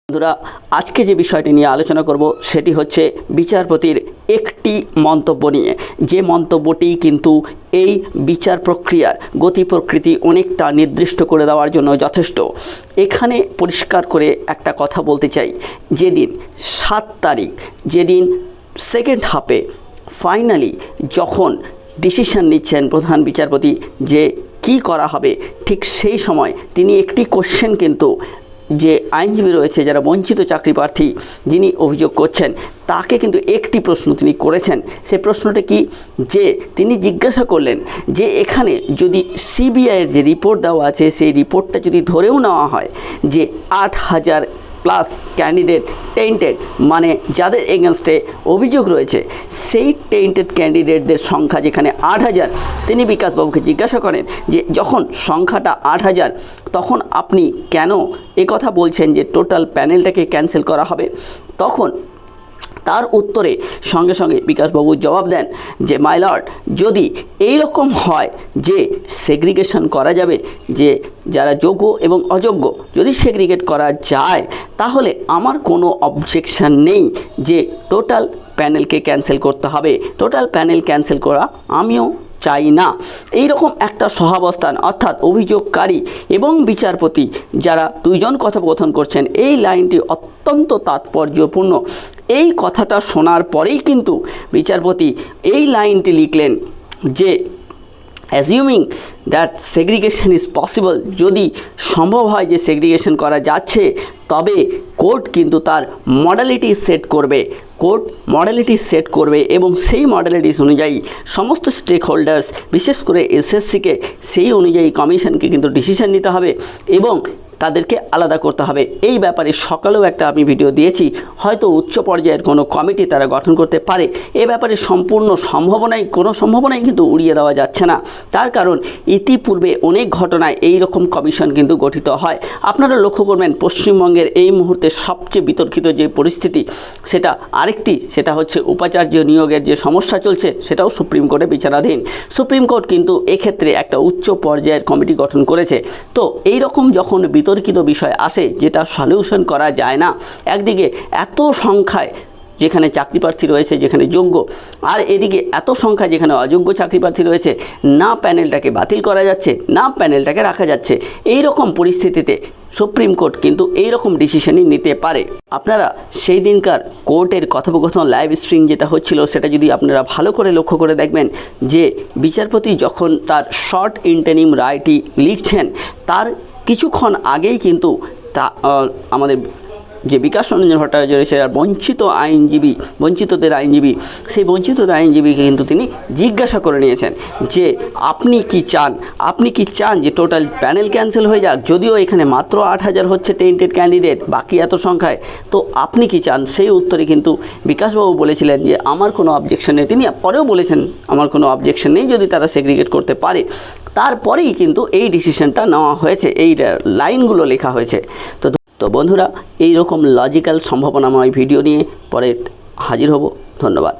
বন্ধুরা, আজকে যে বিষয়টি নিয়ে আলোচনা করব সেটি হচ্ছে বিচারপতির একটি মন্তব্য নিয়ে, যে মন্তব্যটি কিন্তু এই বিচার প্রক্রিয়ার গতি প্রকৃতি অনেকটা নির্দিষ্ট করে দেওয়ার জন্য যথেষ্ট। এখানে পরিষ্কার করে একটা কথা বলতে চাই, যেদিন 7 তারিখ, যেদিন সেকেন্ড হাফে ফাইনালি যখন ডিসিশন নিচ্ছেন প্রধান বিচারপতি যে কি করা হবে, ঠিক সেই সময় তিনি একটি কোশ্চেন কিন্তু যে আইনজীবী রয়েছে, যারা বঞ্চিত চাকরি প্রার্থী যিনি অভিযোগ করছেন, তাকে কিন্তু একটি প্রশ্ন তিনি করেছেন। সেই প্রশ্নটা কি, যে তিনি জিজ্ঞাসা করলেন যে এখানে যদি সিবিআইয়ের যে রিপোর্ট দেওয়া আছে সেই রিপোর্টটা যদি ধরেও নেওয়া হয় যে 8,000 প্লাস ক্যান্ডিডেট টেন্টেড, মানে যাদের এগেনস্টে অভিযোগ রয়েছে সেই টেন্টেড ক্যান্ডিডেটদের সংখ্যা যেখানে 8,000, তিনি বিকাশবাবুকে জিজ্ঞাসা করেন যে যখন সংখ্যাটা 8,000 তখন আপনি কেন কথা বলছেন যে টোটাল প্যানেলটাকে ক্যান্সেল করা হবে। তখন তার উত্তরে সঙ্গে সঙ্গে বিকাশবাবু জবাব দেন যে মাই লর্ড, যদি এই রকম হয় যে সেগ্রিগেশন করা যাবে, যে যারা যোগ্য এবং অযোগ্য যদি সেগ্রিগেট করা যায়, তাহলে আমার কোনো অবজেকশন নেই যে টোটাল প্যানেলকে ক্যান্সেল করতে হবে। টোটাল প্যানেল ক্যান্সেল করা আমিও চাই না। এই রকম একটা সহাবস্থান, অর্থাৎ অভিযোগকারী এবং বিচারপতি যারা দুইজন কথোপকথন করছেন, এই লাইনটি অত্যন্ত তাৎপর্যপূর্ণ। এই কথাটা শোনার পরেই কিন্তু বিচারপতি এই লাইনটি লিখলেন যে assuming that segregation is possible, যদি সম্ভব হয় যে সেগ্রিগেশন করা যাচ্ছে, তবে কোর্ট কিন্তু তার মডালিটি সেট করবে। কোর্ট মডালিটি সেট করবে এবং সেই মডালিটিস অনুযায়ী সমস্ত স্টেক হোল্ডার্স, বিশেষ করে এসএসসিকে সেই অনুযায়ী কমিশনকে কিন্তু ডিসিশন নিতে হবে এবং তাদেরকে আলাদা করতে হবে। এই ব্যাপারে সকালেও একটা আমি ভিডিও দিয়েছি, হয়তো উচ্চ পর্যায়ের কোনো কমিটি তারা গঠন করতে পারে। এ ব্যাপারে সম্পূর্ণ কোনো সম্ভাবনাই কিন্তু উড়িয়ে দেওয়া যাচ্ছে না। তার কারণ ইতিপূর্বে অনেক ঘটনায় এই রকম কমিশন কিন্তু গঠিত হয়। আপনারা লক্ষ্য করবেন পশ্চিমবঙ্গের এই মুহূর্তে সবচেয়ে বিতর্কিত যে পরিস্থিতি, সেটা হচ্ছে উপাচার্য নিয়োগের যে সমস্যা চলছে, সেটাও সুপ্রিম কোর্টে বিচারাধীন। সুপ্রিম কোর্ট কিন্তু এক্ষেত্রে একটা উচ্চ পর্যায়ের কমিটি গঠন করেছে। তো এই রকম যখন বিতর্কিত বিষয় আসে যেটা সলিউশন করা যায় না, একদিকে এত সংখ্যায় যেখানে চাকরি প্রার্থী রয়েছে যেখানে যোগ্য, আর এদিকে এত সংখ্যা যেখানে অযোগ্য চাকরি প্রার্থী রয়েছে, না প্যানেলটাকে বাতিল করা যাচ্ছে না প্যানেলটাকে রাখা যাচ্ছে। এই রকম পরিস্থিতিতে সুপ্রিম কোর্ট কিন্তু এই রকম ডিসিশনই নিতে পারে। আপনারা সেই দিনকার কোর্টের কথোপকথন লাইভ স্ট্রিম যেটা হচ্ছিল, সেটা যদি আপনারা ভালো করে লক্ষ্য করে দেখবেন যে বিচারপতি যখন তার শর্ট ইন্টারিম রায়টি লিখছেন, তার কিছুক্ষণ আগেই কিন্তু আমাদের যে বিকাশ রঞ্জন ভট্টাচার্য রয়েছে আর বঞ্চিতদের আইনজীবী, সেই বঞ্চিতদের আইনজীবীকে কিন্তু তিনি জিজ্ঞাসা করে নিয়েছেন যে আপনি কি চান যে টোটাল প্যানেল ক্যান্সেল হয়ে যাক, যদিও এখানে মাত্র 8,000 হচ্ছে টেন্টেড ক্যান্ডিডেট, বাকি এত সংখ্যায়, তো আপনি কি চান? সেই উত্তরে কিন্তু বিকাশবাবু বলেছিলেন যে আমার কোনো অবজেকশন নেই। তিনি পরেও বলেছেন আমার কোনো অবজেকশন নেই যদি তারা সেগ্রিগেট করতে পারে। তারপরেই কিন্তু এই ডিসিশনটা নেওয়া হয়েছে, এই লাইনগুলো লেখা হয়েছে। তো বন্ধুরা, এই রকম লজিক্যাল সম্ভাবনাময় ভিডিও নিয়ে পরে হাজির হব। ধন্যবাদ।